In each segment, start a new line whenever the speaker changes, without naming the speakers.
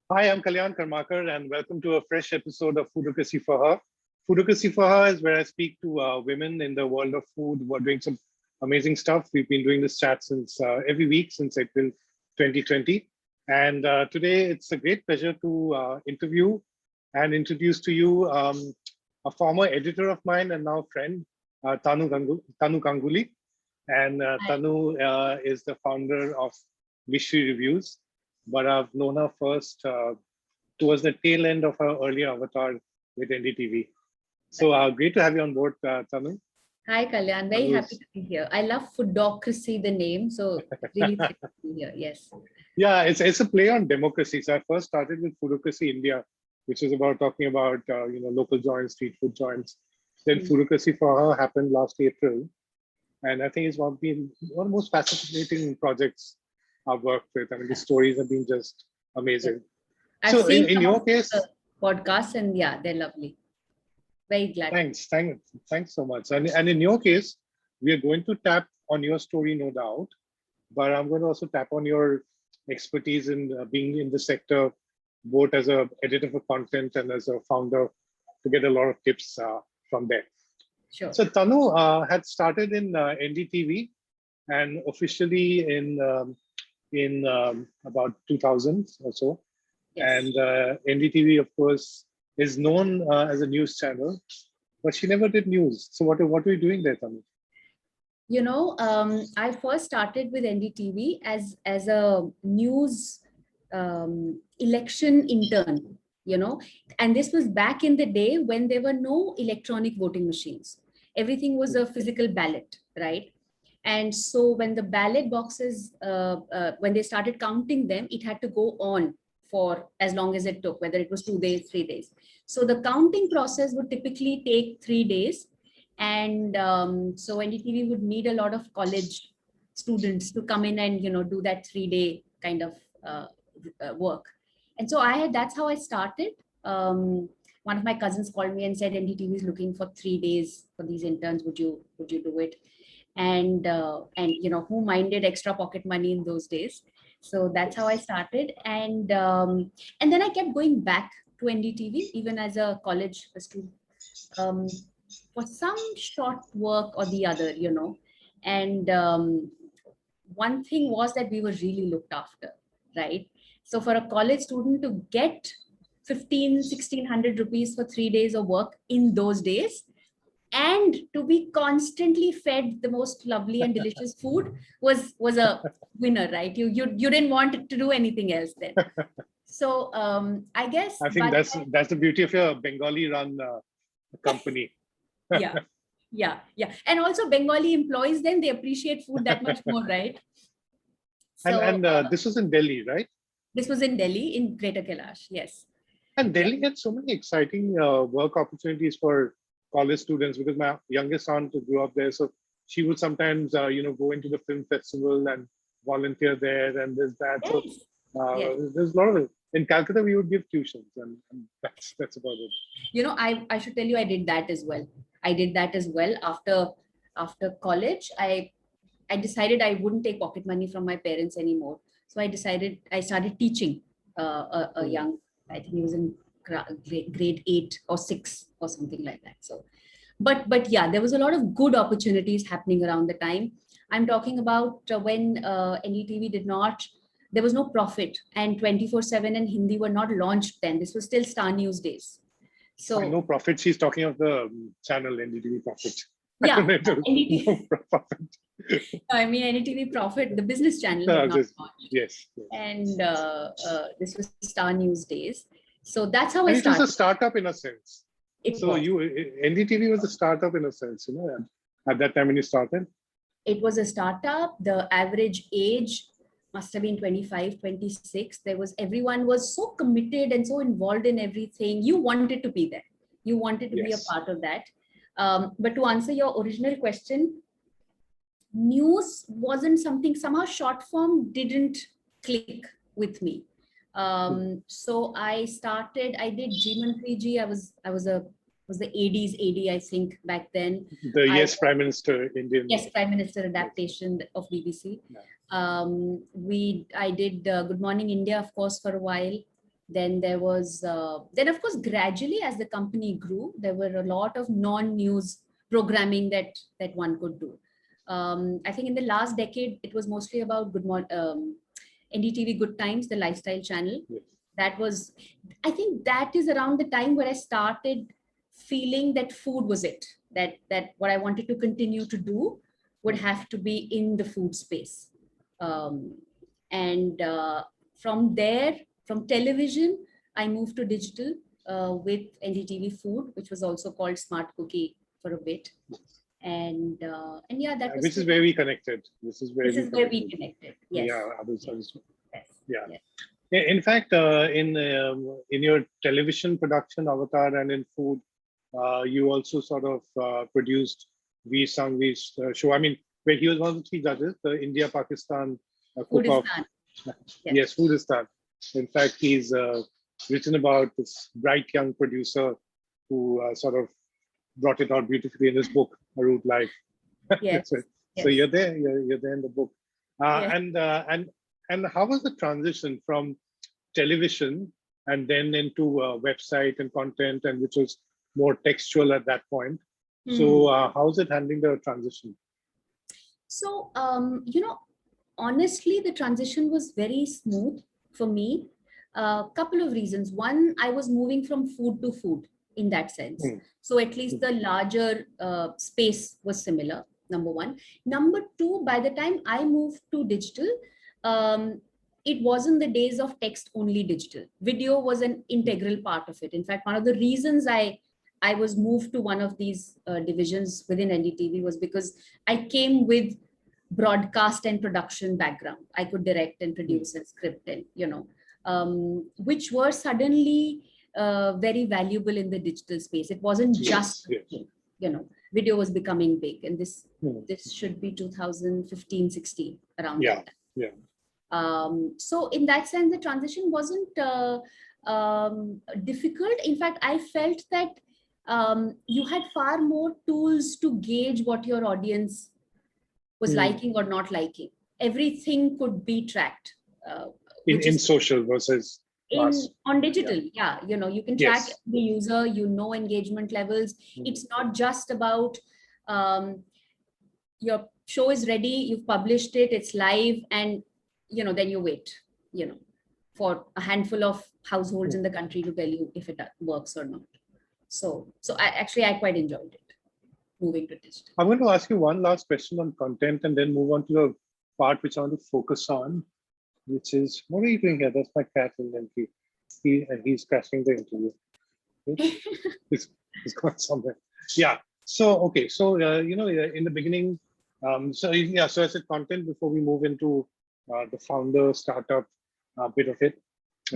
Hi, I'm Kalyan Karmakar, and welcome to a fresh episode of Foodocracy for Her. Foodocracy for Her is where I speak to women in the world of food who are doing some amazing stuff. We've been doing this chat since every week since April 2020. And today it's a great pleasure to interview and introduce to you a former editor of mine and now friend, Tanu Ganguly. And Tanu is the founder of Mishry Reviews, but I've known her first towards the tail end of her earlier avatar with NDTV. So great to have you on board, Tanu.
Hi, Kalyan. Very happy to be here. I love Foodocracy, the name. So really great to be here. Yes.
Yeah, it's a play on democracy. So I first started with Foodocracy India, which is about talking about local joints, street food joints. Then Foodocracy for Her happened last April, and I think it's one of the most fascinating projects I've worked with. I mean, the stories have been just amazing.
I've
so
seen
in your case,
podcasts, and yeah, they're lovely. Very glad.
Thanks so much. And in your case, we are going to tap on your story, no doubt, but I'm going to also tap on your expertise in being in the sector, both as a editor for content and as a founder, to get a lot of tips from there.
Sure.
So Tanu had started in NDTV and officially in about 2000 or so. Yes. And NDTV, of course, is known as a news channel, but she never did news. So what were you doing there, Tanu?
I first started with NDTV as a news election intern, and this was back in the day when there were no electronic voting machines. Everything was a physical ballot, right? And so when the ballot boxes, when they started counting them, it had to go on for as long as it took, whether it was 2 days, 3 days. So the counting process would typically take 3 days. And so NDTV would need a lot of college students to come in and, do that 3-day kind of work. And so that's how I started. One of my cousins called me and said, NDTV is looking for 3 days for these interns. Would you do it? And who minded extra pocket money in those days? So that's how I started. And then I kept going back to NDTV, even as a college student, for some short work or the other, And one thing was that we were really looked after, right? So for a college student to get 1,600 rupees for 3 days of work in those days, and to be constantly fed the most lovely and delicious food was a winner, right? You didn't want to do anything else then. So I guess
I think that's the beauty of your Bengali run company.
Yeah. And also Bengali employees, then they appreciate food that much more, right?
So, and this was in Delhi, right?
This was in Delhi, in Greater Kailash, yes.
And Delhi had so many exciting work opportunities for college students, because my youngest aunt grew up there, so she would sometimes go into the film festival and volunteer there, and there's that. Yes. So there's a lot of it. In Calcutta we would give tuitions, and that's about it.
I should tell you, I did that as well. After college, I decided I wouldn't take pocket money from my parents anymore, so I started teaching a young, I think he was in grade 8 or 6 or something like that. So, but yeah, there was a lot of good opportunities happening around the time. I'm talking about when NDTV there was no Profit, and 24/7 and Hindi were not launched then. This was still Star News days. So
no Profit. She's talking of the channel NDTV Profit.
Yeah, NDTV. No Profit. I mean NDTV Profit, the business channel.
Yes.
And this was Star News days. So that's how I started.
It was a startup in a sense. NDTV was a startup in a sense, at that time when you started.
It was a startup. The average age must have been 25, 26. Everyone was so committed and so involved in everything. You wanted to be there. You wanted to be a part of that. But to answer your original question, news wasn't something, somehow short form didn't click with me. So I did G-Man 3G. I was the AD's AD, I think, back then.
Prime Minister Indian.
Yes, Prime Minister adaptation of BBC. Yeah. I did Good Morning India, of course, for a while. Then there was, then of course, gradually as the company grew, there were a lot of non-news programming that one could do. I think in the last decade, it was mostly about NDTV Good Times, the lifestyle channel.
Yes.
That was, I think that is around the time where I started feeling that food was it, that what I wanted to continue to do would have to be in the food space. And from there, from television, I moved to digital with NDTV Food, which was also called Smart Cookie for a bit. And yeah, that was
which is where we connected.
This is where we connected. Yes.
Yeah,
Yes.
yeah.
Yes.
In fact, in your television production, Avatar, and in food, you also sort of produced V Sangvi's show. I mean, where he was one of the three judges, the India Pakistan cook-off. Yes, Foodistan. In fact, he's written about this bright young producer who sort of brought it out beautifully in his book, A Root Life.
Yes.
So you're there. You're there in the book.
Yes.
And how was the transition from television and then into website and content, and which was more textual at that point? So how's it handling the transition?
So, honestly, the transition was very smooth for me. A couple of reasons. One, I was moving from food to food in that sense. So at least the larger space was similar, number one. Number two, by the time I moved to digital, it wasn't the days of text only digital. Video was an integral part of it. In fact, one of the reasons I was moved to one of these divisions within NDTV was because I came with broadcast and production background. I could direct and produce and script, and which were suddenly very valuable in the digital space. It wasn't just video was becoming big, and this should be 2015, 16 around that time. So in that sense, the transition wasn't difficult. In fact, I felt that you had far more tools to gauge what your audience was liking or not liking. Everything could be tracked.
In social versus
on digital. You can track the user, engagement levels. It's not just about your show is ready, you've published it, it's live, and then you wait for a handful of households in the country to tell you if it works or not. So I quite enjoyed it, moving to digital.
I'm going to ask you one last question on content and then move on to the part which I want to focus on, which is, what are you doing here? That's my cat, and he's crashing the interview. He's gone somewhere. Yeah. So, okay. So, in the beginning, so I said content before we move into the founder startup bit of it,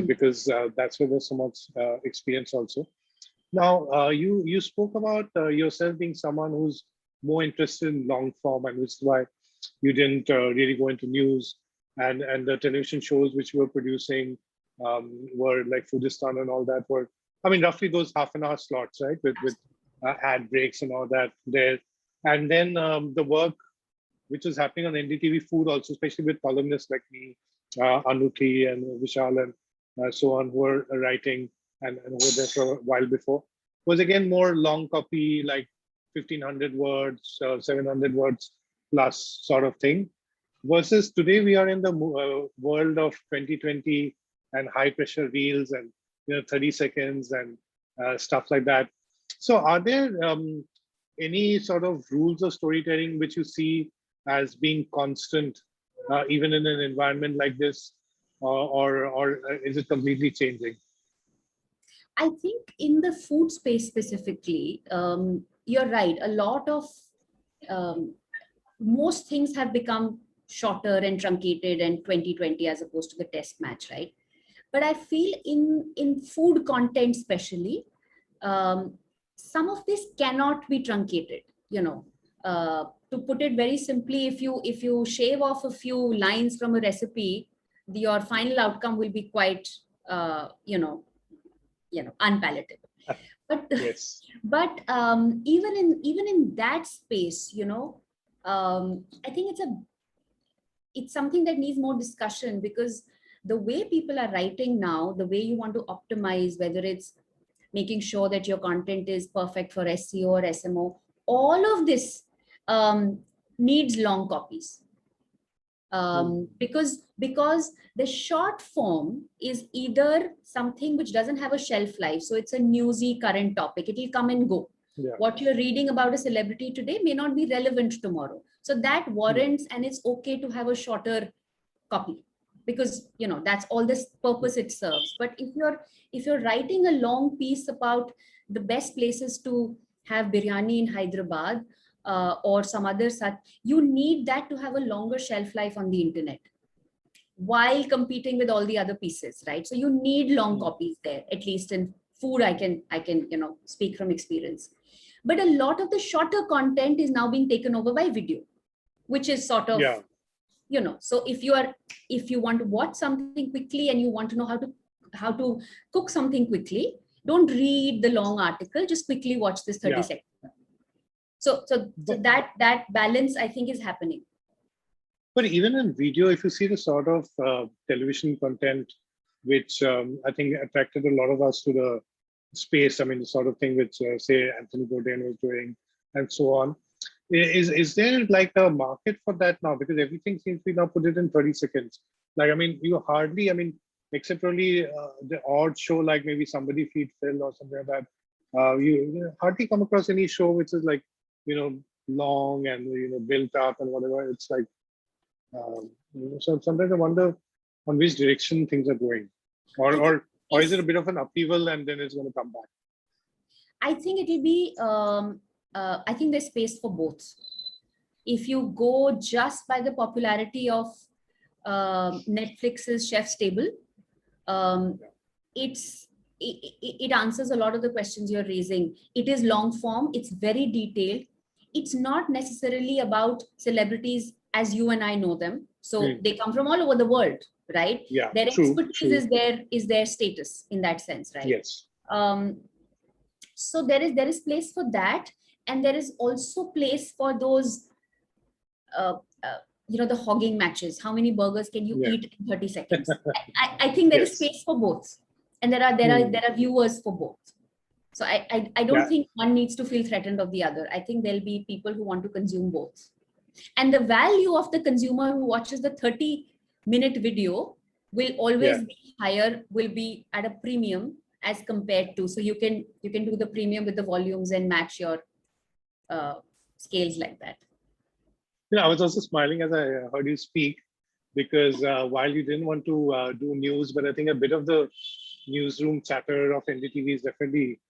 because that's where there's so much experience also. Now, you spoke about yourself being someone who's more interested in long form, and which is why you didn't really go into news, and the television shows which you were producing were like Foodistan and all that were, I mean, roughly those half-an-hour slots, right, with ad breaks and all that there. And then the work which was happening on NDTV Food also, especially with columnists like me, Anuti and Vishal and so on, who were writing and were there for a while before, was again more long copy, like 1,500 words, 700 words plus sort of thing. Versus today, we are in the world of 2020 and high pressure reels and 30 seconds and stuff like that. So, are there any sort of rules of storytelling which you see as being constant, even in an environment like this, or is it completely changing?
I think in the food space specifically, you're right. A lot of most things have become shorter and truncated and 2020 as opposed to the test match, right? But I feel in food content especially, some of this cannot be truncated. To put it very simply, if you shave off a few lines from a recipe, your final outcome will be quite unpalatable. But
yes.
But even in that space, I think it's something that needs more discussion, because the way people are writing now, the way you want to optimize, whether it's making sure that your content is perfect for SEO or SMO, all of this needs long copies. Because the short form is either something which doesn't have a shelf life. So it's a newsy current topic. It will come and go.
Yeah.
What you're reading about a celebrity today may not be relevant tomorrow. So that warrants, and it's okay to have a shorter copy, because that's all this purpose it serves. But if you're writing a long piece about the best places to have biryani in Hyderabad, or some other such, you need that to have a longer shelf life on the internet while competing with all the other pieces, right? So you need long copies there. At least in food, I can speak from experience. But a lot of the shorter content is now being taken over by video, which is sort of so if you want to watch something quickly and you want to know how to cook something quickly, don't read the long article, just quickly watch this 30 seconds. So that balance, I think, is happening.
But even in video, if you see the sort of television content which I think attracted a lot of us to the space, I mean, the sort of thing which, say, Anthony Bourdain was doing and so on, is there like a market for that now? Because everything seems to be now put it in 30 seconds. Like, I mean, you hardly, I mean, except really the odd show, like maybe Somebody Feed Phil or something like that, you hardly come across any show which is like, long and built up and whatever. It's like, so sometimes I wonder on which direction things are going, or is it a bit of an upheaval and then it's going to come back?
I think it will be. I think there's space for both. If you go just by the popularity of Netflix's Chef's Table, it answers a lot of the questions you're raising. It is long form. It's very detailed. It's not necessarily about celebrities as you and I know them. So they come from all over the world, right?
Yeah,
their
true.
expertise is their status in that sense, right?
Yes.
So there is place for that, and there is also place for those the hogging matches. How many burgers can you eat in 30 seconds? I think there is space for both, and there are viewers for both. So I don't think one needs to feel threatened of the other. I think there'll be people who want to consume both, and the value of the consumer who watches the 30-minute video will always be higher, will be at a premium as compared to. So you can do the premium with the volumes and match your scales like that.
I was also smiling as I heard you speak, because while you didn't want to do news, but I think a bit of the newsroom chatter of NDTV is definitely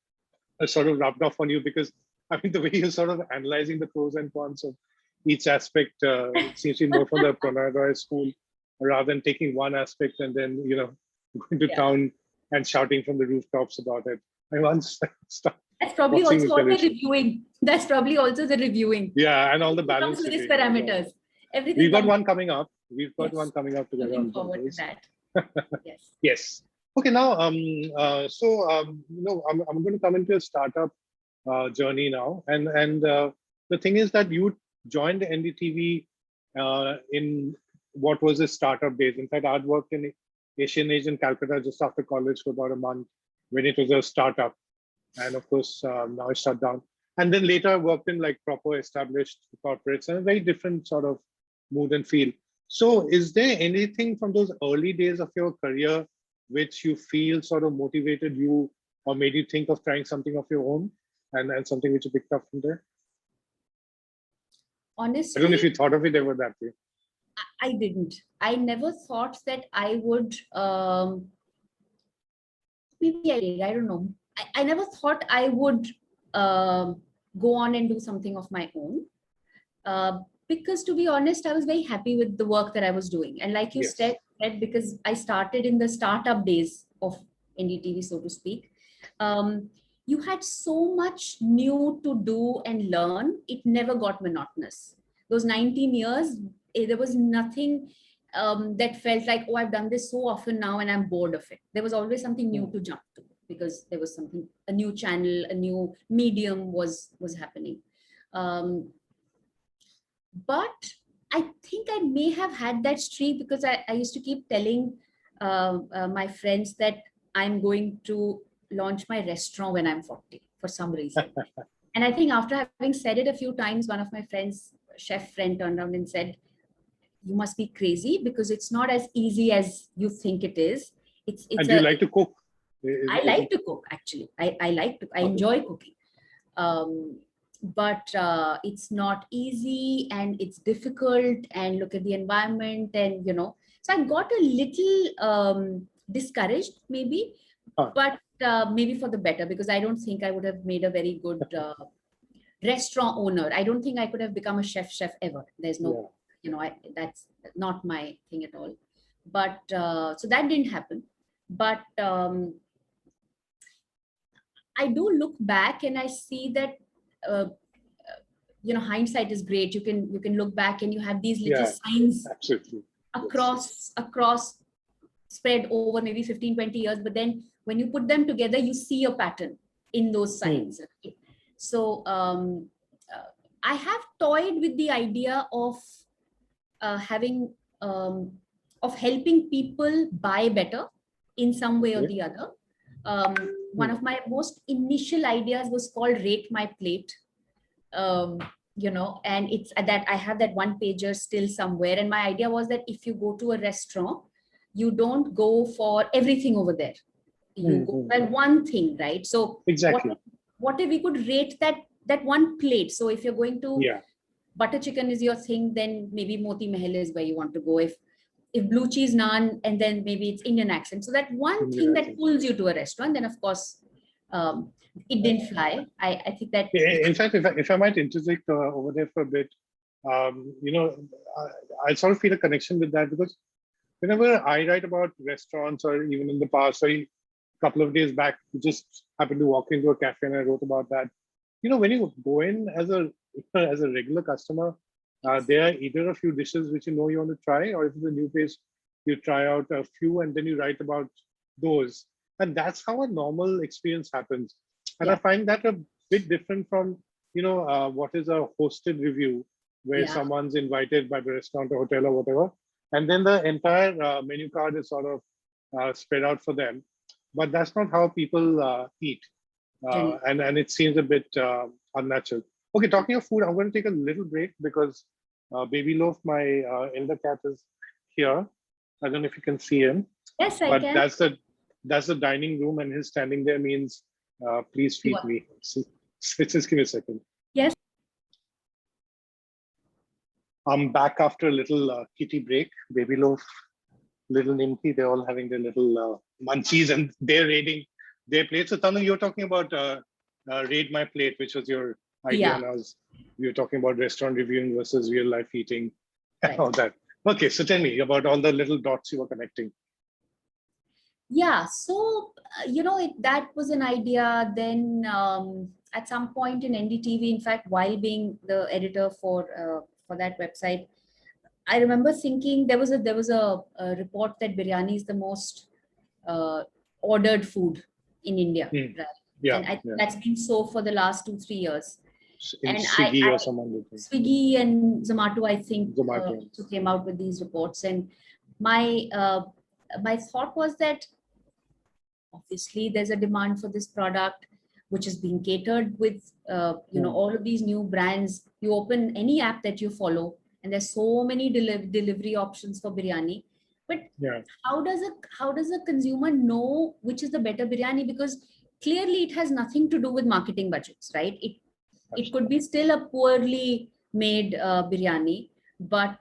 sort of rubbed off on you, because I mean, the way you're sort of analyzing the pros and cons of each aspect seems to be more from the entrepreneurial school, rather than taking one aspect and then, going to town and shouting from the rooftops about it. I once stopped.
That's probably also what we're reviewing. That's probably also the reviewing.
Yeah, and all the balance.
With its parameters. Everything.
We've got one coming up. We've got one coming up together.
Looking forward to that. Yes.
Yes. Okay. Now, I'm going to come into a startup journey now, and the thing is that you joined NDTV in what was the startup days. In fact, I'd worked in Asian Age in Calcutta just after college for about a month when it was a startup. And of course, now it's shut down. And then later I worked in like proper established corporates, and a very different sort of mood and feel. So is there anything from those early days of your career which you feel sort of motivated you or made you think of trying something of your own, and something which you picked up from there?
Honestly,
I don't know if you thought of it ever that way.
I didn't. I never thought that I would, maybe I did, I don't know. I never thought I would go on and do something of my own. Because to be honest, I was very happy with the work that I was doing. And like you said, because I started in the startup days of NDTV, so to speak, you had so much new to do and learn. It never got monotonous. Those 19 years, there was nothing that felt like, oh, I've done this so often now and I'm bored of it. There was always something new to jump to, because there was something, a new channel, a new medium was happening. But I think I may have had that streak because I used to keep telling my friends that I'm going to launch my restaurant when I'm 40 for some reason. And I think after having said it a few times, one of my friends, chef friend, turned around and said, "You must be crazy because it's not as easy as you think it is."
And do you like to cook?
I like to cook, actually. I enjoy cooking. But it's not easy and it's difficult, and look at the environment, and so I got a little discouraged maybe, but maybe for the better, because I don't think I would have made a very good restaurant owner. I don't think I could have become a chef ever. There's no, that's not my thing at all. But so that didn't happen. But I do look back and I see that hindsight is great. You can look back and you have these little signs
absolutely
across spread over maybe 15-20 years, but then when you put them together you see a pattern in those signs. Right? So I have toyed with the idea of having of helping people buy better in some way or the other. One of my most initial ideas was called Rate My Plate. And it's that I have that one pager still somewhere. And my idea was that if you go to a restaurant, you don't go for everything over there. You go for one thing, right? So
exactly.
What if we could rate that one plate? So if you're going to butter chicken is your thing, then maybe Moti Mahal is where you want to go. If blue cheese naan, and then maybe it's Indian accent. So that one thing that pulls you to a restaurant, then of course it didn't fly. I think that.
In fact, if I might interject over there for a bit, I sort of feel a connection with that, because whenever I write about restaurants, or even in the past, or a couple of days back, I just happened to walk into a cafe and I wrote about that. When you go in as a regular customer, there are either a few dishes which you want to try, or if it's a new place, you try out a few and then you write about those. And that's how a normal experience happens. And I find that a bit different from, what is a hosted review, where someone's invited by the restaurant or hotel or whatever. And then the entire menu card is sort of spread out for them. But that's not how people eat. And it seems a bit unnatural. Okay, talking of food, I'm going to take a little break because Baby Loaf, my elder cat, is here. I don't know if you can see him.
Yes, I can.
But that's the dining room, and his standing there means please feed me. So just give me a second.
Yes.
I'm back after a little kitty break. Baby Loaf, little Nimki, they're all having their little munchies, and they're raiding their plates. So Tanu, you're talking about Raid My Plate, which was your idea. And we were talking about restaurant reviewing versus real life eating and all that. Okay, so tell me about all the little dots you were connecting.
Yeah, so, that was an idea. Then at some point in NDTV, in fact, while being the editor for that website, I remember thinking there was a report that biryani is the most ordered food in India. Right? And that's been so for the last 2-3 years.
In Swiggy or someone.
Swiggy and Zomato, I think, came out with these reports. And my thought was that obviously there's a demand for this product, which is being catered with, all of these new brands. You open any app that you follow, and there's so many delivery options for biryani. But how does a consumer know which is the better biryani? Because clearly it has nothing to do with marketing budgets, right? It could be still a poorly made biryani, but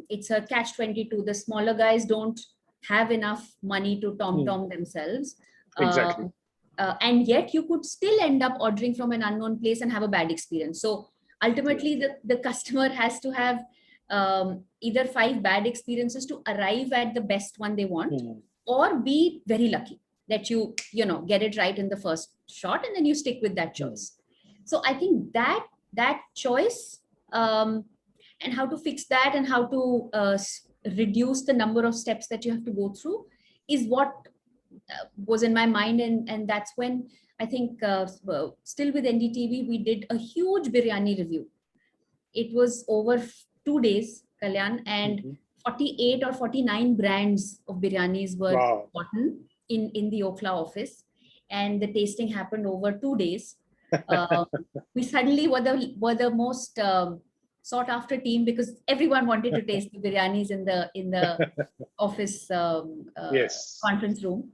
it's a catch-22. The smaller guys don't have enough money to tom themselves.
Exactly.
And yet you could still end up ordering from an unknown place and have a bad experience. So ultimately the customer has to have either 5 bad experiences to arrive at the best one they want, or be very lucky that you get it right in the first shot, and then you stick with that choice. So I think that choice and how to fix that, and how to reduce the number of steps that you have to go through, is what was in my mind. And that's when I think still with NDTV, we did a huge biryani review. It was over 2 days, Kalyan, and 48 or 49 brands of biryanis were
Wow.
gotten in the Okhla office, and the tasting happened over 2 days. Uh, we suddenly were the most sought after team because everyone wanted to taste the biryanis in the office
Yes.
conference room.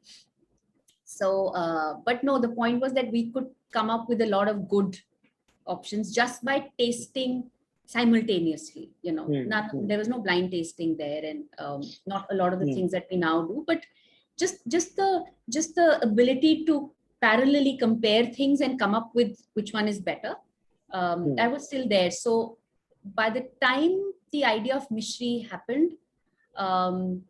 So, but no, the point was that we could come up with a lot of good options just by tasting simultaneously. There was no blind tasting there, and not a lot of the things that we now do, but just the ability to parallelly compare things and come up with which one is better. That was still there. So by the time the idea of Mishry happened, I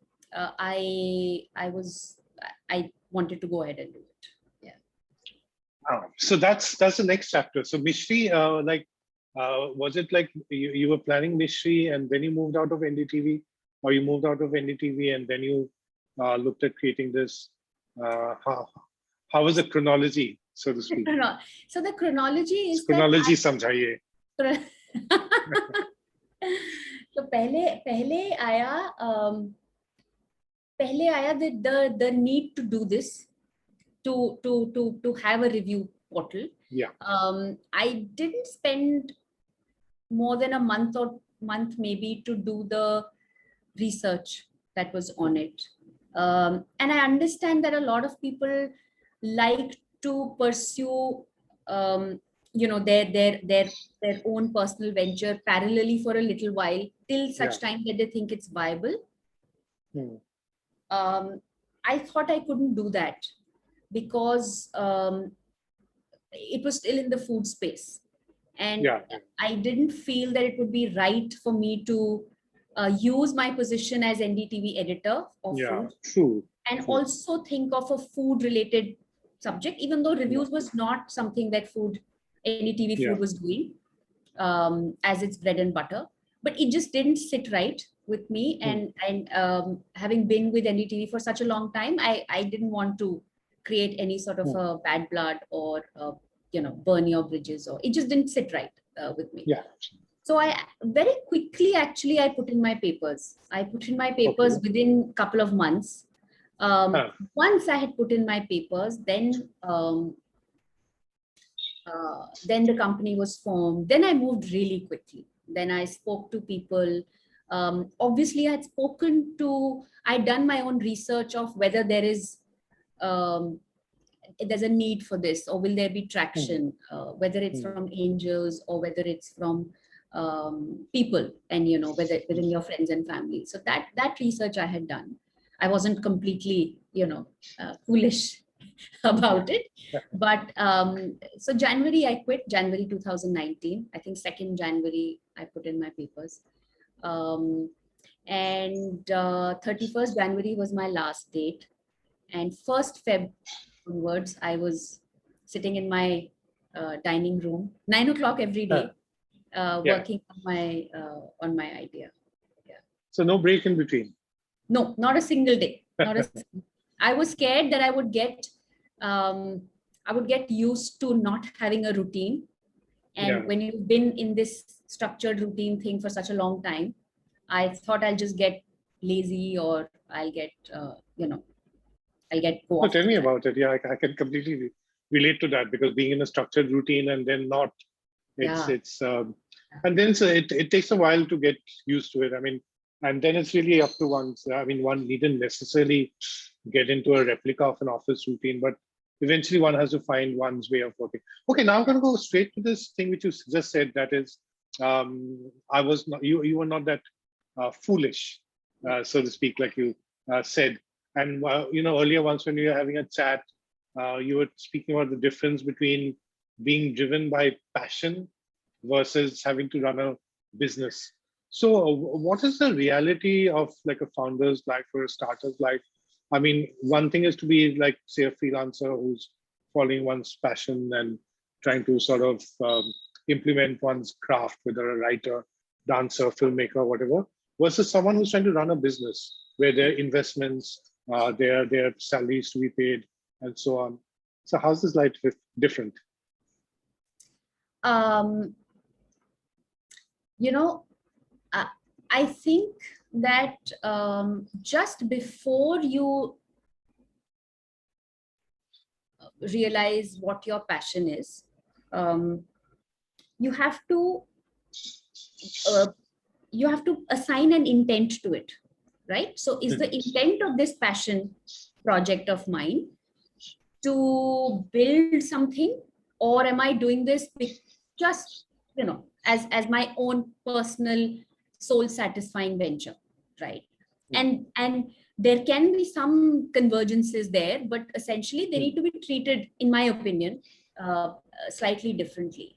wanted to go ahead and do it. Yeah.
So that's the next chapter. So Mishry, was it like you were planning Mishry and then you moved out of NDTV, or you moved out of NDTV and then you looked at creating this? How was the chronology, so to speak?
So the chronology is
Chronology समझाइए.
तो पहले आया the need to do this, to have a review portal.
Yeah.
I didn't spend more than a month maybe to do the research that was on it. And I understand that a lot of people like to pursue their own personal venture parallelly for a little while till such time that they think it's viable. I thought I couldn't do that because it was still in the food space, and I didn't feel that it would be right for me to use my position as NDTV editor of food.
True.
And also think of a food related subject, even though reviews was not something that NDTV food was doing as its bread and butter, but it just didn't sit right with me. And having been with NDTV for such a long time, I didn't want to create any sort of a bad blood or burn your bridges, or it just didn't sit right with me. So I very quickly actually I put in my papers. Within a couple of months. Once I had put in my papers, then the company was formed. Then I moved really quickly. Then I spoke to people. Obviously, I'd done my own research of whether there's a need for this, or will there be traction, whether it's from angels or whether it's from people, and whether within your friends and family. So that research I had done. I wasn't completely, foolish about it. But so January, I quit, January 2019. I think 2nd January, I put in my papers. And 31st January was my last date. And 1st Feb onwards, I was sitting in my dining room, 9 o'clock every day, working on my idea.
So no break in between?
No, not a single day. I was scared that I would get used to not having a routine. And when you've been in this structured routine thing for such a long time, I thought I'll just get lazy, or I'll get, I'll get go off.
Tell me about it. Yeah, I can completely relate to that, because being in a structured routine and then not, and then so it takes a while to get used to it. I mean, and then it's really up to one. I mean, one needn't necessarily get into a replica of an office routine, but eventually one has to find one's way of working. Okay, now I'm going to go straight to this thing which you just said. That is, I was not, you were not that foolish, so to speak, like you said. And earlier once when we were having a chat, you were speaking about the difference between being driven by passion versus having to run a business. So what is the reality of like a founder's life or a starter's life? I mean, one thing is to be like, say, a freelancer who's following one's passion and trying to sort of implement one's craft, whether a writer, dancer, filmmaker, whatever, versus someone who's trying to run a business where there are investments, there are salaries to be paid, and so on. So how's this life different?
I think that just before you realize what your passion is, um, you have to uh, assign an intent to it, right? So is the intent of this passion project of mine to build something, or am I doing this just, as my own personal soul satisfying venture, right? And there can be some convergences there, but essentially they need to be treated, in my opinion, slightly differently.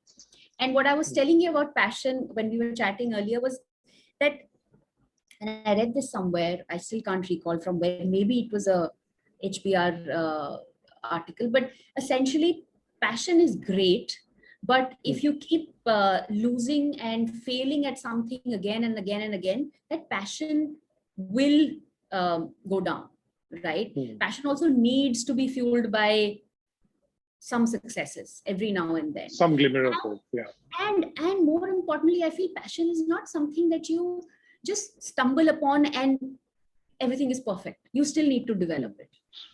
And what I was telling you about passion when we were chatting earlier was that, and I read this somewhere, I still can't recall from where, maybe it was a HBR article, but essentially passion is great, but if you keep losing and failing at something again and again and again, that passion will go down, right? Passion also needs to be fueled by some successes every now and then.
Some glimmer of hope, yeah.
And more importantly, I feel passion is not something that you just stumble upon and everything is perfect. You still need to develop it.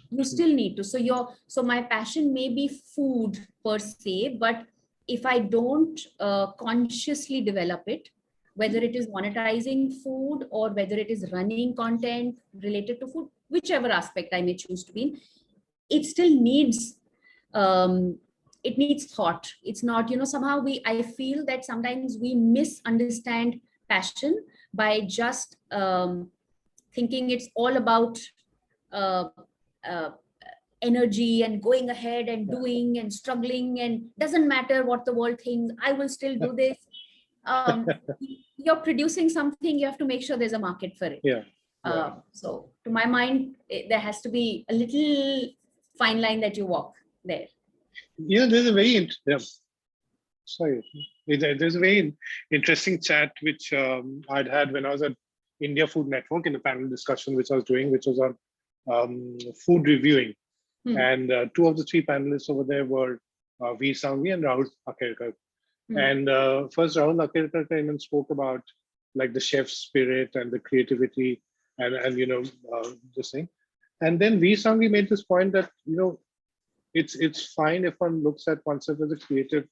You still need to. So my passion may be food per se, but if I don't consciously develop it, whether it is monetizing food or whether it is running content related to food, whichever aspect I may choose to be in, it still needs it needs thought. It's not, somehow I feel that sometimes we misunderstand passion by just thinking it's all about energy and going ahead and doing and struggling, and doesn't matter what the world thinks, I will still do this. You're producing something, you have to make sure there's a market for it. So to my mind, there has to be a little fine line that you walk there.
There's a very there's a very interesting chat which I'd had when I was at India Food Network in a panel discussion which I was doing, which was on food reviewing. And two of the three panelists over there were V. Sangvi and Rahul Akerkar. And first Rahul Akerkar came and spoke about like the chef's spirit and the creativity and this thing. And then V. Sangvi made this point that, it's fine if one looks at oneself as a creative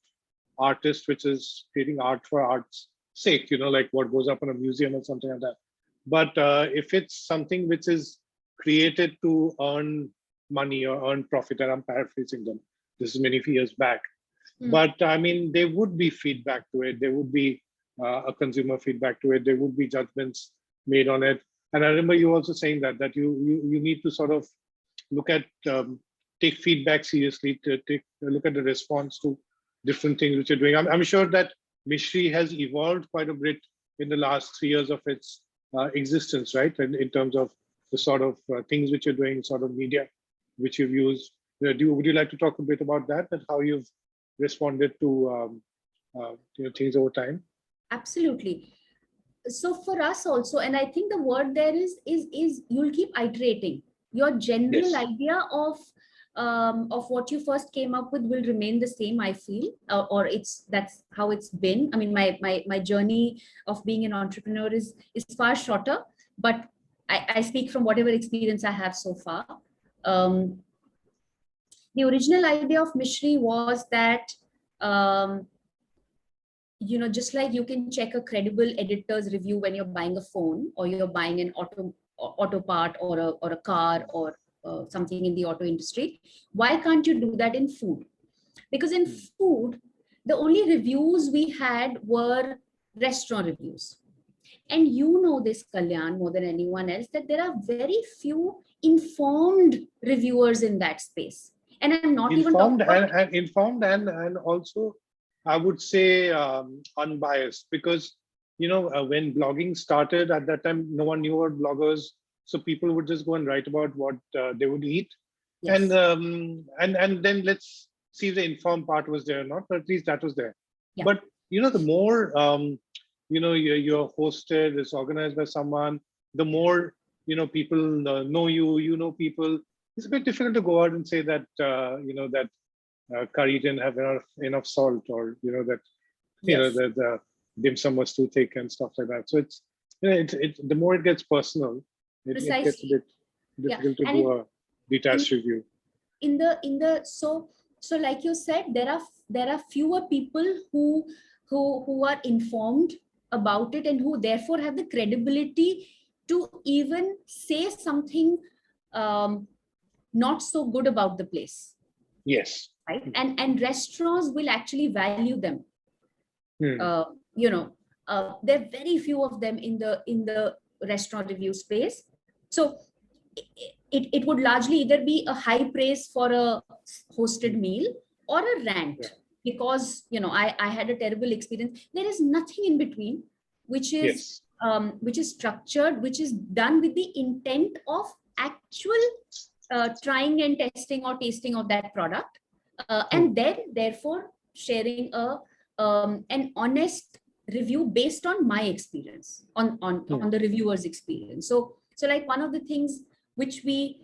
artist, which is creating art for art's sake, like what goes up in a museum or something like that. But if it's something which is created to earn money or earn profit, and I'm paraphrasing them, this is many years back. But I mean, there would be feedback to it. There would be a consumer feedback to it. There would be judgments made on it. And I remember you also saying that you need to sort of look at take feedback seriously, to look at the response to different things which you're doing. I'm sure that Mishry has evolved quite a bit in the last 3 years of its existence, right? And in terms of the sort of things which you're doing, sort of media which you've used. Would you like to talk a bit about that and how you've responded to things over time?
Absolutely. So for us also, and I think the word there is you'll keep iterating. Your general idea of what you first came up with will remain the same, I feel, or that's how it's been. I mean, my journey of being an entrepreneur is far shorter, but I speak from whatever experience I have so far. The original idea of Mishry was that, just like you can check a credible editor's review when you're buying a phone or you're buying an auto part or a car or something in the auto industry, why can't you do that in food? Because in food, the only reviews we had were restaurant reviews. And you know this, Kalyan, more than anyone else, that there are very few informed reviewers in that space. And I'm not
informed
even talking about
informed and also, I would say, unbiased, because when blogging started at that time, no one knew about bloggers, so people would just go and write about what they would eat. And then let's see if the informed part was there or not, but at least that was there. But the more you're hosted, it's organized by someone, the more people know you, people. It's a bit difficult to go out and say that that curry didn't have enough salt, or that the dim sum was too thick and stuff like that. So The more it gets personal, it gets a
Precisely.
bit
Yeah.
difficult to
And
do a detached review.
So like you said, there are fewer people who are informed about it and who therefore have the credibility to even say something not so good about the place,
Yes.
right? And restaurants will actually value them. You know, there are very few of them in the restaurant review space. So it would largely either be a high praise for a hosted meal or a rant, because I had a terrible experience. There is nothing in between, which is structured, which is done with the intent of actual trying and testing or tasting of that product, and then therefore sharing an honest review based on my experience, on the reviewer's experience. So like one of the things which we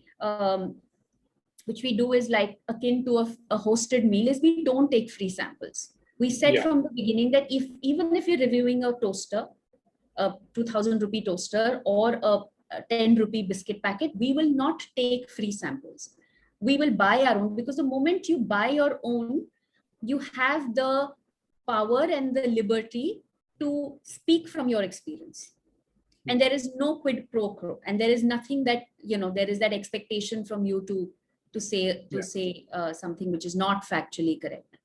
do is like akin to a hosted meal is we don't take free samples. We said from the beginning that even if you're reviewing a toaster, a 2,000 rupee toaster or a 10 rupee biscuit packet, we will not take free samples. We will buy our own, because the moment you buy your own, you have the power and the liberty to speak from your experience. And there is no quid pro quo, and there is nothing that, there is that expectation from you to say something which is not factually correct.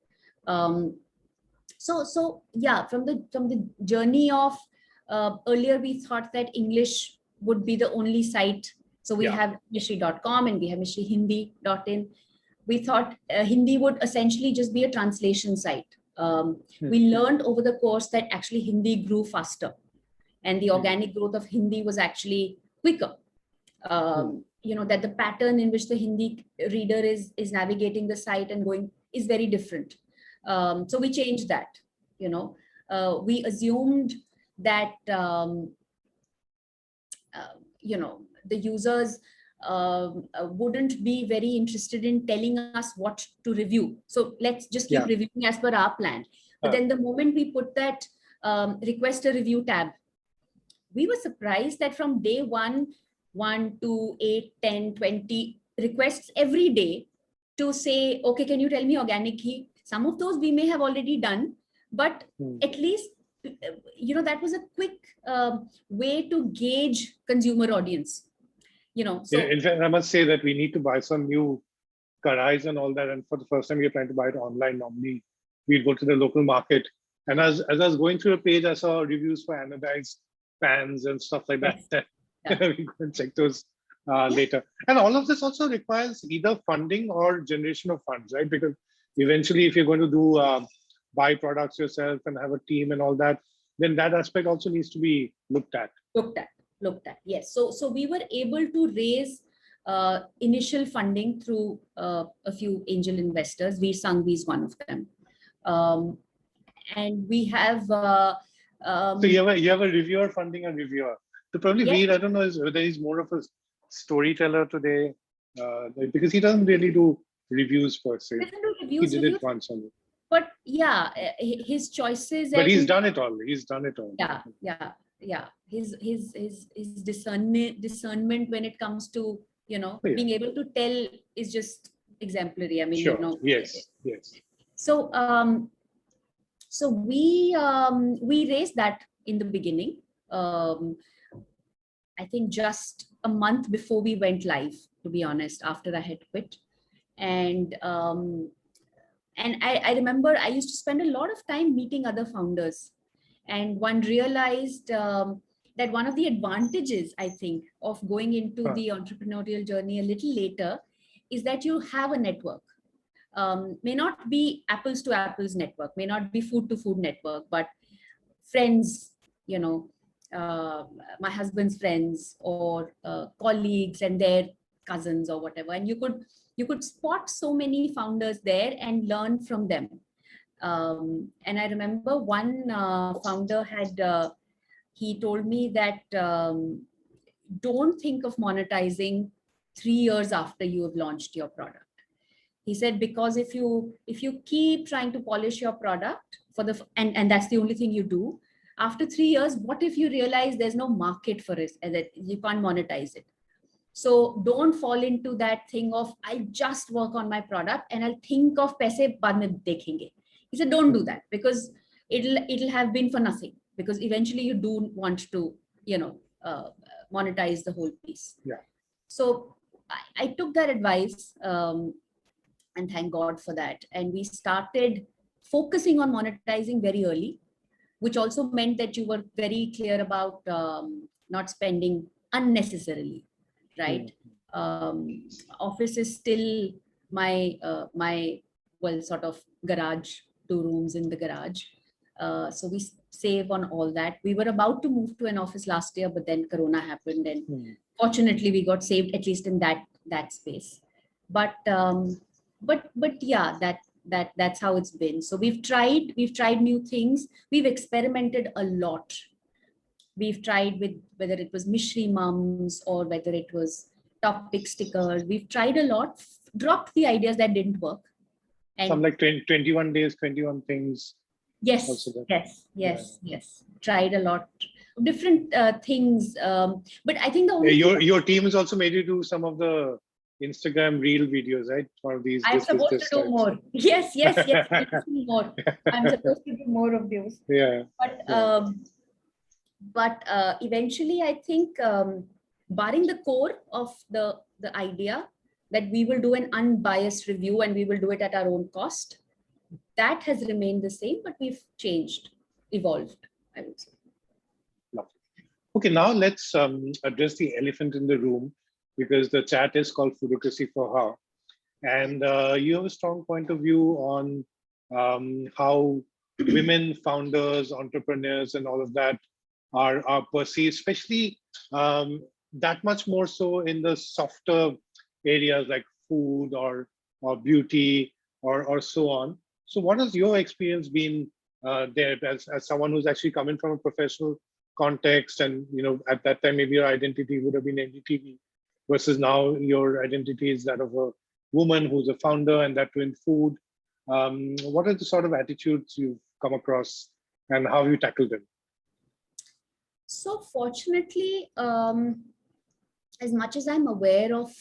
So yeah, from the journey of earlier, we thought that English would be the only site. So we have Mishry.com and we have MishryHindi.in. We thought Hindi would essentially just be a translation site. We learned over the course that actually Hindi grew faster, and the organic growth of Hindi was actually quicker. That the pattern in which the Hindi reader is navigating the site and going is very different. So we changed that. We assumed that the users wouldn't be very interested in telling us what to review. So let's just keep reviewing as per our plan. But then the moment we put that request a review tab, we were surprised that from day 1, 2, 8, 10, 20 requests every day to say, okay, can you tell me organic ghee? Some of those we may have already done, but at least, that was a quick way to gauge consumer audience. So
in fact, I must say that we need to buy some new karais and all that. And for the first time, we're trying to buy it online. Normally, we'd go to the local market. And as I was going through a page, I saw reviews for anodized pans and stuff like that. We go and check those later. And all of this also requires either funding or generation of funds, right? Because eventually, if you're going to do buy products yourself and have a team and all that, then that aspect also needs to be looked at.
Yes. So we were able to raise initial funding through a few angel investors. Veer Sanghvi is one of them, and we have.
So you have a reviewer funding a reviewer. So probably Veer, I don't know whether he's more of a storyteller today, because he doesn't really do reviews per se. He did it once only.
But yeah, his choices.
But he's done it all. Yeah.
His discernment when it comes to being able to tell is just exemplary. I mean,
Yes.
So so we raised that in the beginning. I think just a month before we went live, to be honest, after I had quit. And I remember I used to spend a lot of time meeting other founders. And one realized that one of the advantages, I think, of going into the entrepreneurial journey a little later is that you have a network. May not be apples to apples network, may not be food to food network, but friends, my husband's friends or colleagues and their cousins or whatever. And you could spot so many founders there and learn from them. And I remember one founder he told me that don't think of monetizing 3 years after you have launched your product. He said, because if you keep trying to polish your product and that's the only thing you do, After 3 years, what if you realize there's no market for it and that you can't monetize it? So don't fall into that thing of, I'll just work on my product and I'll think of paise baad mein dekhenge. He said, don't do that, because it'll have been for nothing, because eventually you do want to, monetize the whole piece.
Yeah.
So I took that advice, and thank God for that. And we started focusing on monetizing very early, which also meant that you were very clear about not spending unnecessarily, right? Office is still my sort of garage, 2 rooms in the garage. So we save on all that. We were about to move to an office last year, but then Corona happened, and fortunately we got saved, at least in that space. But yeah, that's how it's been. So we've tried new things. We've experimented a lot. We've tried with whether it was Mishry mums or whether it was topic stickers. We've tried a lot, dropped the ideas that didn't work. And
some like 21 days, 21 things.
Yes. Tried a lot of different things. But I think the only
your team has also made you do some of the Instagram reel videos, right? One of these.
I'm supposed to do more. Yes. More. I'm supposed to do more of those.
Yeah.
But eventually, I think, barring the core of the idea that we will do an unbiased review and we will do it at our own cost, that has remained the same, but we've changed, evolved, I would say.
Lovely. Okay, now let's address the elephant in the room, because the chat is called Foodocracy for Her. And you have a strong point of view on how women founders, entrepreneurs, and all of that are perceived, especially that much more so in the softer areas like food or beauty or so on. So what has your experience been there as someone who's actually coming from a professional context, and at that time maybe your identity would have been NDTV, versus now your identity is that of a woman who's a founder, and that too in food. What are the sort of attitudes you've come across, and how have you tackled them?
So fortunately, as much as I'm aware of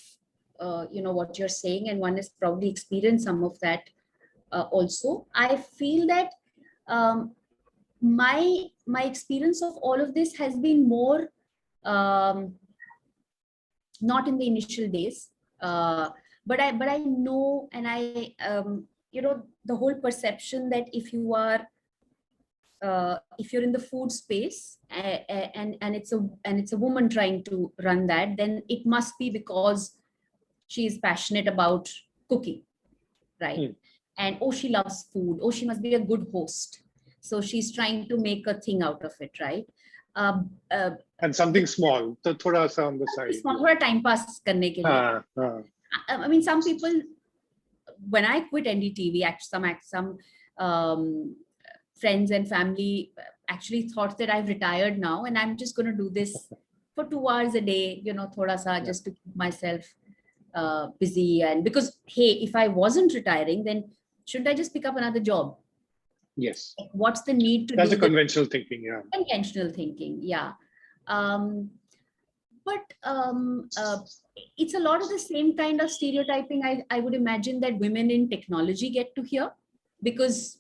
what you're saying, and one has probably experienced some of that also, I feel that my experience of all of this has been more not in the initial days, but I know, and I the whole perception that if you're in the food space and it's a woman trying to run that, then it must be because she is passionate about cooking, right? And she loves food. She must be a good host. So she's trying to make a thing out of it, right?
And something small, so thoda sa on the side.
Small, thoda time pass karne ke liye. I mean, some people, when I quit NDTV, some friends and family actually thought that I've retired now and I'm just going to do this for 2 hours a day, thoda sa, just to keep myself busy. And because, hey, if I wasn't retiring, then shouldn't I just pick up another job?
Yes.
What's the need to
That's
do
a conventional thinking, yeah.
Conventional thinking, yeah. But it's a lot of the same kind of stereotyping I would imagine that women in technology get to hear, because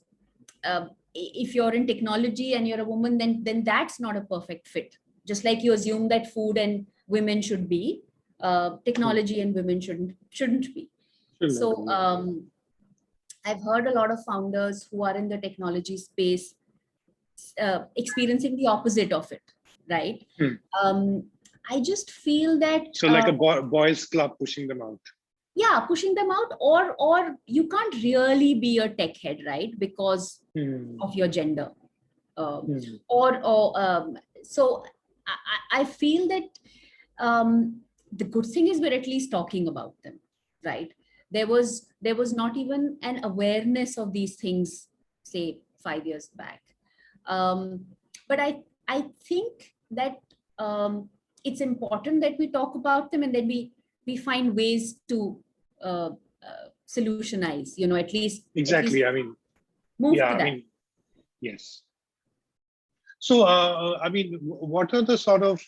if you're in technology and you're a woman, then that's not a perfect fit. Just like you assume that food and women should be, technology and women shouldn't be. So I've heard a lot of founders who are in the technology space experiencing the opposite of it, right? I just feel that
like a boys club pushing them out.
Yeah, pushing them out, or you can't really be a tech head, right? Because of your gender. So I feel that the good thing is we're at least talking about them, right? There was not even an awareness of these things, say 5 years back. But I think that it's important that we talk about them and then we find ways to solutionize, at least.
Exactly.
At least move to that.
Yes. So, I mean, what are the sort of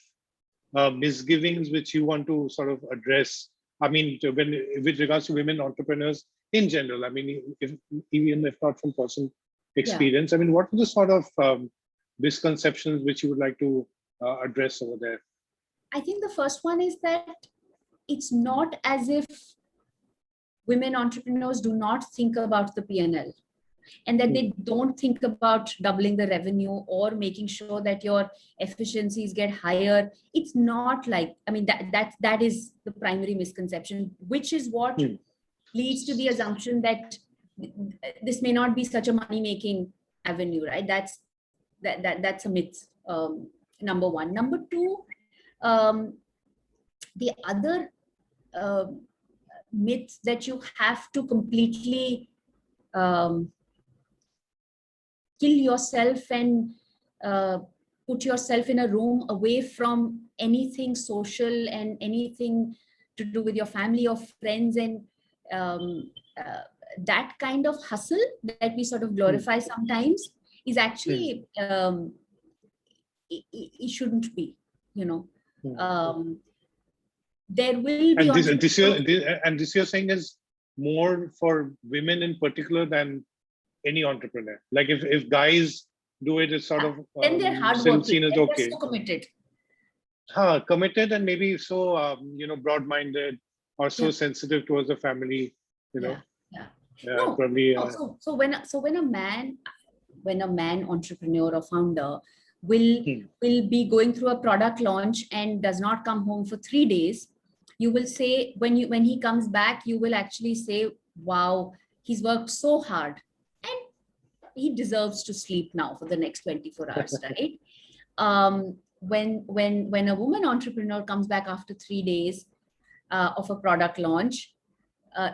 misgivings which you want to sort of address? I mean, when with regards to women entrepreneurs in general, I mean, even if not from personal
Yeah.
experience, I mean, what are the sort of misconceptions which you would like to address over there?
I think the first one is that it's not as if women entrepreneurs do not think about the P&L, and that they don't think about doubling the revenue or making sure that your efficiencies get higher. It's not like, I mean, that is the primary misconception, which is what leads to the assumption that this may not be such a money-making avenue, right? That's a myth. Number one. Number two, the other myth that you have to completely kill yourself and put yourself in a room away from anything social and anything to do with your family or friends, and that kind of hustle that we sort of glorify sometimes is actually it shouldn't be, you know. There will be,
and this you're saying is more for women in particular than any entrepreneur. Like if guys do it, it's sort of
then they're
still
hardworking,
seen as
they're
okay.
so committed.
Committed and maybe so broad-minded or so sensitive towards the family, you know.
No,
probably.
So when a man entrepreneur or founder will be going through a product launch and does not come home for 3 days, you will say, when he comes back, you will actually say, wow, he's worked so hard and he deserves to sleep now for the next 24 hours, right? When a woman entrepreneur comes back after 3 days of a product launch,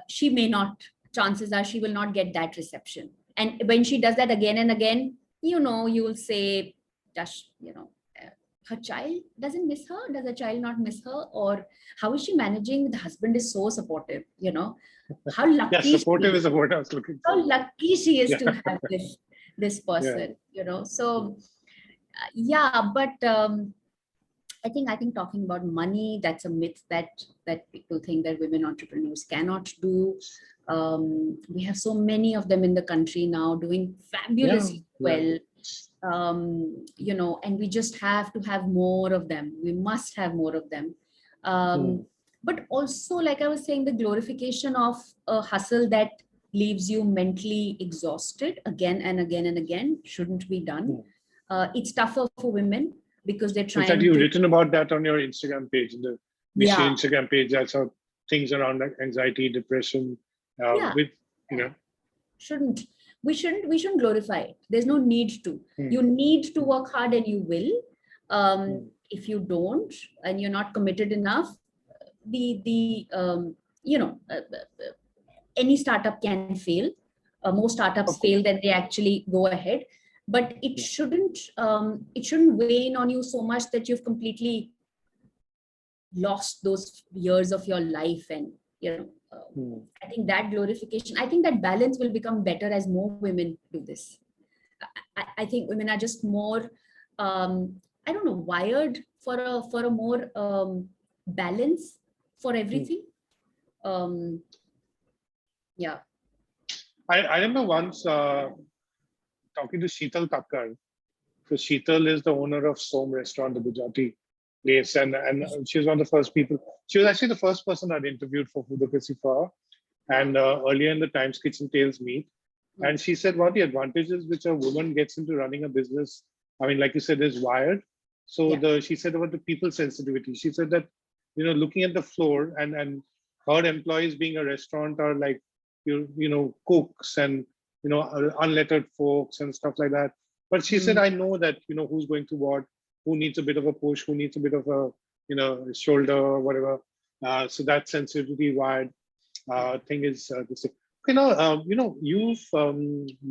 she may not, chances are she will not get that reception. And when she does that again and again, you will say, her child doesn't miss her? Does the child not miss her? Or how is she managing? The husband is so supportive, How lucky
supportive is the word I was looking for.
How lucky she is to have this person, So but I think talking about money, that's a myth that people think that women entrepreneurs cannot do. We have so many of them in the country now doing fabulously well. And we just have to have more of them. We must have more of them. But also, like I was saying, the glorification of a hustle that leaves you mentally exhausted again and again and again shouldn't be done. It's tougher for women because they're trying.
In fact, you've written about that on your Instagram page, the Mishry Instagram page. That's how things around like anxiety, depression,
We shouldn't glorify it. There's no need to. You need to work hard, and you will. If you don't, and you're not committed enough, any startup can fail. Most startups fail, then they actually go ahead. But it shouldn't weigh on you so much that you've completely lost those years of your life. And I think that glorification, I think that balance will become better as more women do this. I think women are just more wired for a more balance for everything. I
remember once talking to Sheetal Thakkar. So Sheetal is the owner of Som Restaurant, the Gujarati place, and she was one of the first people. She was actually the first person I'd interviewed for Foodocracy for her, and earlier in the Times Kitchen Tales meet. And she said one of the advantages which a woman gets into running a business, I mean, like you said, is wired. So she said about the people sensitivity. She said that looking at the floor and her employees being a restaurant are like cooks and unlettered folks and stuff like that. But she said, I know that who's going to what, who needs a bit of a push, who needs a bit of a shoulder or whatever. So that sensitivity wired thing is the same. You've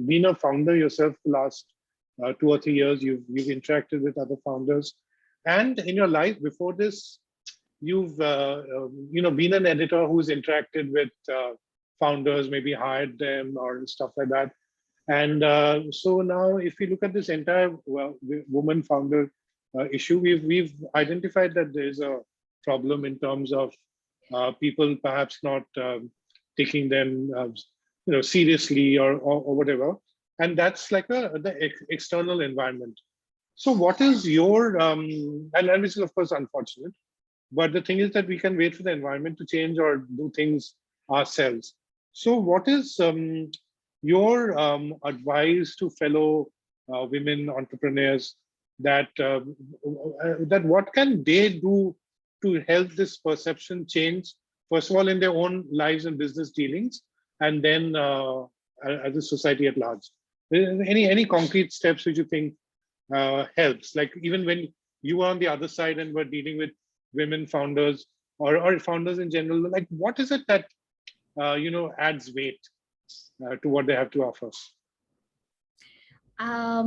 been a founder yourself the last 2 or 3 years. You've interacted with other founders, and in your life before this, you've been an editor who's interacted with founders, maybe hired them or stuff like that. And so now, if we look at this entire woman founder issue, we've identified that there is a problem in terms of people perhaps not taking them seriously or whatever, and that's like the external environment. So what is your and this is of course unfortunate, but the thing is that we can wait for the environment to change or do things ourselves. So what is your advice to fellow women entrepreneurs that that what can they do to help this perception change, first of all in their own lives and business dealings, and then as a society at large? Any concrete steps which you think helps, like even when you were on the other side and were dealing with women founders or founders in general, like what is it that adds weight to what they have to offer?
I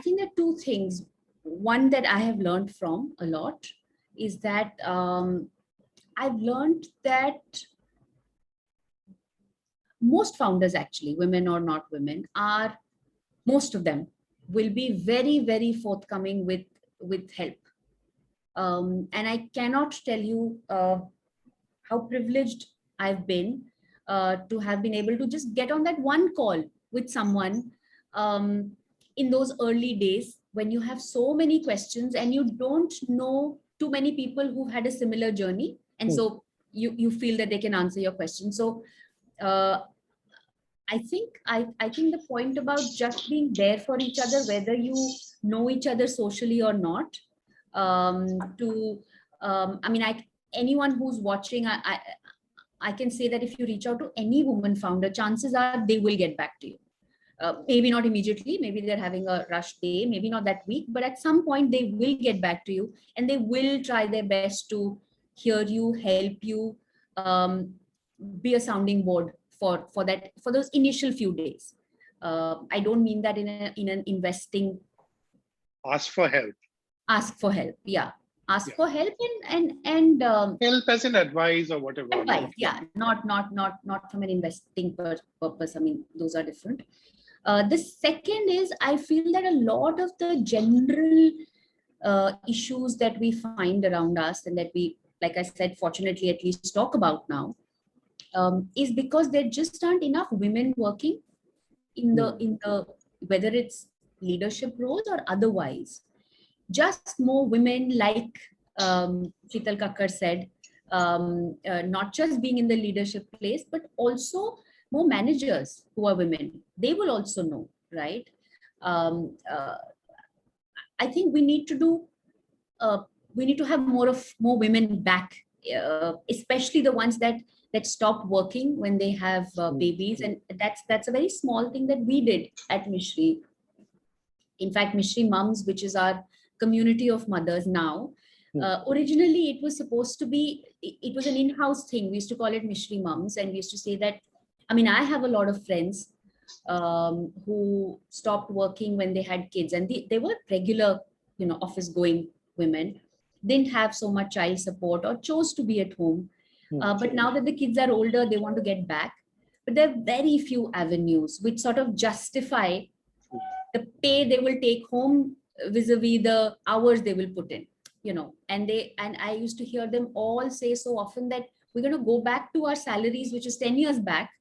think there are two things. One that I have learned from a lot is that I've learned that most founders, actually, women or not women, most of them will be very, very forthcoming with help. And I cannot tell you how privileged I've been to have been able to just get on that one call with someone in those early days when you have so many questions and you don't know too many people who've had a similar journey. And so you feel that they can answer your question. So I think the point about just being there for each other, whether you know each other socially or not, anyone who's watching, I can say that if you reach out to any woman founder, chances are they will get back to you. Maybe not immediately, maybe they're having a rush day, maybe not that week, but at some point they will get back to you and they will try their best to hear you, help you, be a sounding board for those initial few days. I don't mean that in an investing.
Ask for help.
Ask for help, yeah. Ask for help and
help as an advice or whatever.
Advice, yeah, not from an investing purpose. I mean, those are different. The second is, I feel that a lot of the general issues that we find around us and that we, like I said, fortunately at least talk about now, is because there just aren't enough women working in the whether it's leadership roles or otherwise. Just more women, like Sheetal Kakkar said, not just being in the leadership place, but also more managers who are women. They will also know, right? I think we need to have more women back, especially the ones that stop working when they have babies, and that's a very small thing that we did at Mishry. In fact, Mishry Mums, which is our community of mothers now, originally it was supposed to be, it was an in-house thing. We used to call it Mishry Mums, and we used to say that, I mean, I have a lot of friends who stopped working when they had kids, and they were regular, office going women, didn't have so much child support or chose to be at home. But now that the kids are older, they want to get back. But there are very few avenues which sort of justify the pay they will take home vis-a-vis the hours they will put in, and I used to hear them all say so often that we're going to go back to our salaries, which is 10 year back,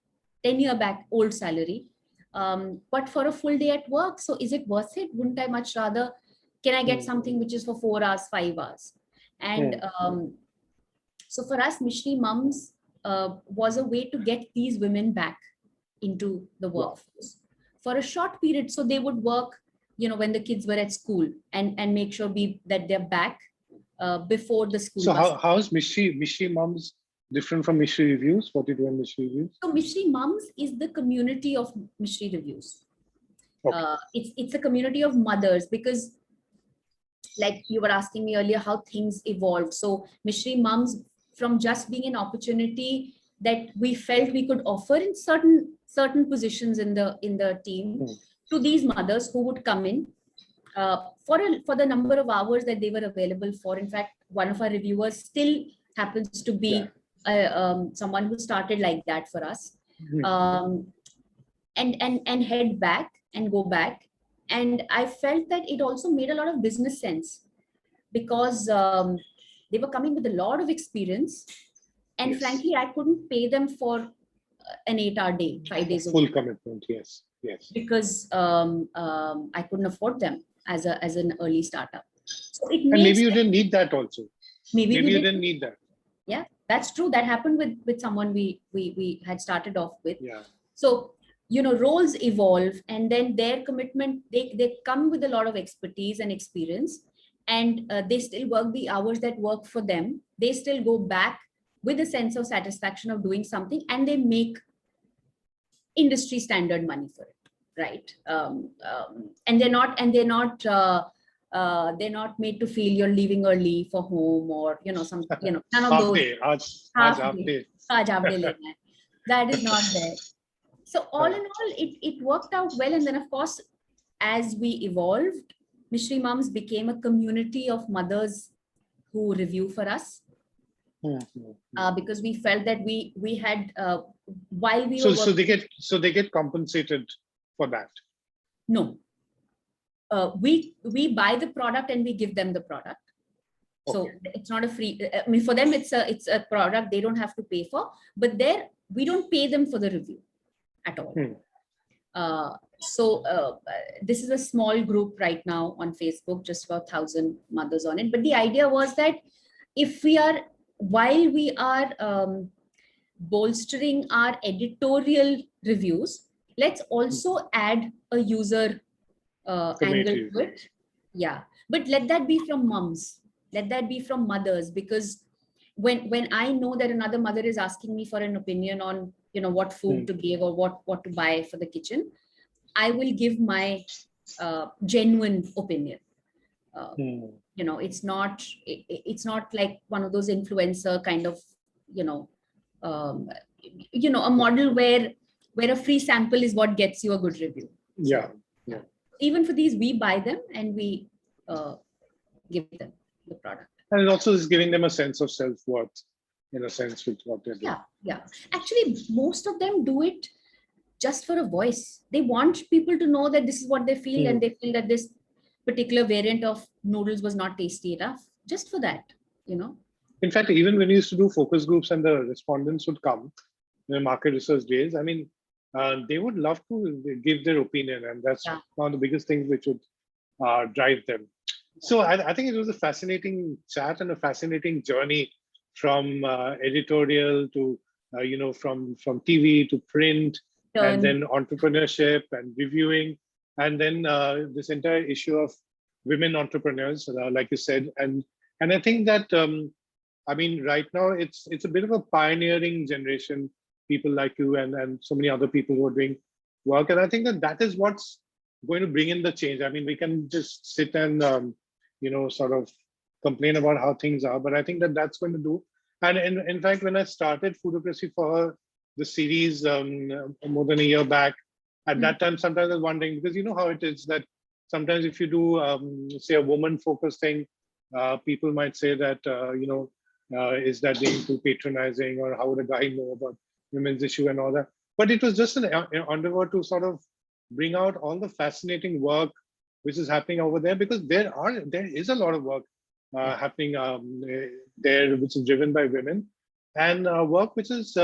old salary, but for a full day at work. So is it worth it? Wouldn't I much rather, can I get something which is for 4 hours, 5 hours? And so for us, Mishry Mums was a way to get these women back into the workforce for a short period. So they would work, when the kids were at school, and make sure that they're back before the school.
So how's Mishry Mums different from Mishry Reviews? What do you do in Mishry Reviews?
So Mishry Mums is the community of Mishry Reviews. Okay. It's a community of mothers, because like you were asking me earlier how things evolved. So Mishry Mums, from just being an opportunity that we felt we could offer in certain positions in the team, to these mothers who would come in for the number of hours that they were available for. In fact, one of our reviewers still happens to be someone who started like that for us. and head back and go back. And I felt that it also made a lot of business sense, because they were coming with a lot of experience, and
Yes.
frankly, I couldn't pay them for an 8-hour day, 5 days a
Full
week,
commitment. Yes. Yes.
because I couldn't afford them as an early startup. So it
And
makes
maybe you didn't need that also.
maybe
Maybe
we
you
did.
didn't need that.
Yeah, that's true. That happened with someone we had started off with.
Yeah.
So, roles evolve, and then their commitment, they come with a lot of expertise and experience, and they still work the hours that work for them. They still go back with a sense of satisfaction of doing something, and they make industry standard money for it, right? And they're not made to feel you're leaving early for home, or none of
Half
those.
day.
Half
Half
day.
day.
Aaj half day lena hai. That is not there. So all in all, it worked out well. And then, of course, as we evolved, Mishry Mums became a community of mothers who review for us, because we felt that we had while we were
So
working,
they get compensated for that.
no, we buy the product and we give them the product. So it's not a free. I mean, for them, it's a product they don't have to pay for. But there, we don't pay them for the review at all. So this is a small group right now on Facebook, just about 1,000 mothers on it. But the idea was that while we are bolstering our editorial reviews, let's also add a user angle to it. Yeah, but let that be from moms. Let that be from mothers, because when I know that another mother is asking me for an opinion on what food to give or what to buy for the kitchen, I will give my genuine opinion. It's not like one of those influencer kind of a model where a free sample is what gets you a good review.
Yeah.
Even for these, we buy them and we give them the product.
And it also is giving them a sense of self-worth, in a sense, with what they're doing.
Yeah. Actually, most of them do it just for a voice. They want people to know that this is what they feel, and they feel that this particular variant of noodles was not tasty enough. Just for that,
In fact, even when we used to do focus groups and the respondents would come, market research days, I mean, they would love to give their opinion, and that's one of the biggest things which would drive them. So I think it was a fascinating chat and a fascinating journey from editorial to, from TV to print, and then entrepreneurship and reviewing, and then this entire issue of women entrepreneurs, like you said. And I think that, I mean, right now it's a bit of a pioneering generation, people like you and so many other people who are doing work. And I think that is what's going to bring in the change. I mean, we can just sit and, sort of complain about how things are, but I think that's going to do. And in fact, when I started Foodocracy for Her, the series more than a year back, at that time, sometimes I was wondering, because you know how it is that sometimes if you do, say, a woman-focused thing, people might say that, is that being too patronizing, or how would a guy know about women's issue and all that? But it was just an endeavor to sort of bring out all the fascinating work which is happening over there, because there is a lot of work happening there, which is driven by women, and work which is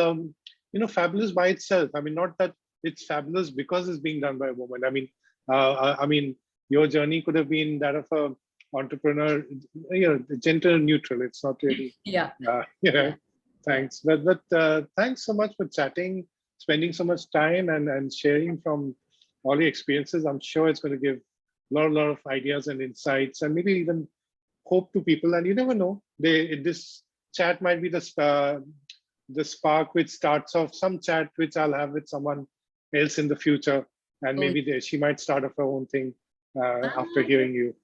fabulous by itself. I mean, not that it's fabulous because it's being done by a woman. I mean, your journey could have been that of a entrepreneur, gender neutral. It's not really. Thanks, but thanks so much for chatting, spending so much time, and sharing from all your experiences. I'm sure it's going to give a lot of ideas and insights, and maybe even hope to people. And you never know, this chat might be the spark which starts off some chat which I'll have with someone else in the future, and maybe she might start off her own thing after hearing you.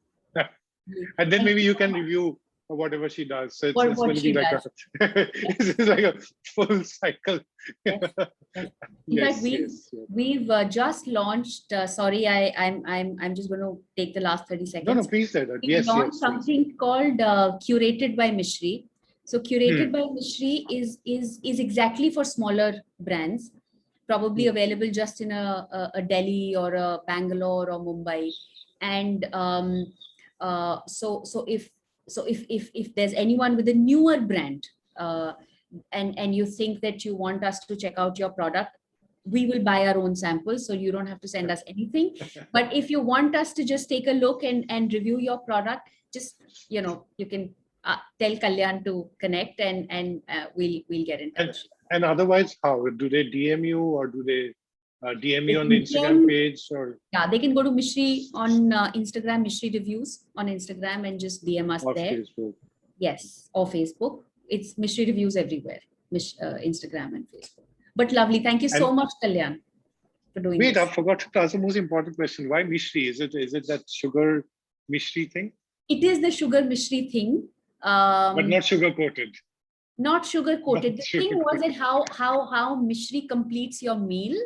And then maybe you can review whatever she does. So it's going to be like it's like a full cycle.
In fact, we've just launched. Sorry, I'm just going to take the last 30 seconds.
No, please say that.
We've launched something called Curated by Mishry. So Curated by Mishry is exactly for smaller brands, probably available just in a Delhi or a Bangalore or Mumbai. And so if there's anyone with a newer brand, and you think that you want us to check out your product, we will buy our own samples, so you don't have to send us anything. But if you want us to just take a look and review your product, just, you can tell Kalyan to connect, and we'll get in touch.
And otherwise, how do they DM you, or do they DM me on the Instagram page? Or
yeah, they can go to Mishry on Instagram, Mishry Reviews on Instagram, and just DM us there.
Facebook.
Yes, or Facebook. It's Mishry Reviews everywhere, Instagram and Facebook. But lovely. Thank you so much, Kalyan, for doing this.
Wait, I forgot to ask the most important question. Why Mishry? Is it that sugar Mishry thing?
It is the sugar Mishry thing.
But not sugar coated.
Not sugar coated. The thing was that how Mishry completes your meal,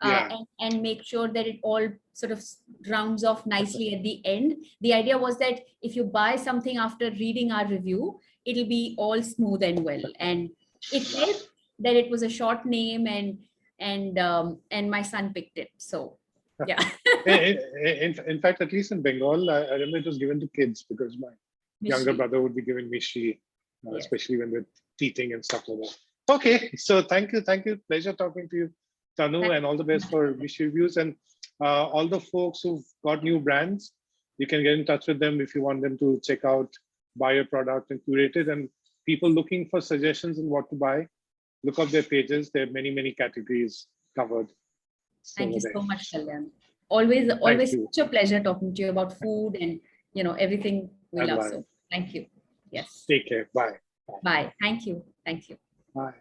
and make sure that it all sort of rounds off nicely at the end. The idea was that if you buy something after reading our review, it'll be all smooth and well. And it helped that it was a short name, and my son picked it. So yeah.
in fact, at least in Bengal, I remember it was given to kids, because my younger brother would be given Mishri, especially when they're teething and stuff like that. Okay, so thank you. Pleasure talking to you, Tanu, and all the best for Mishry Reviews. And all the folks who've got new brands, you can get in touch with them if you want them to check out, buy your product and curate it. And people looking for suggestions on what to buy, look up their pages. There are many categories covered.
Thank you so much, Kalyan. Always such a pleasure talking to you about food and everything we love. So thank you. Yes.
Take care. Bye.
Bye. Thank you.
Bye.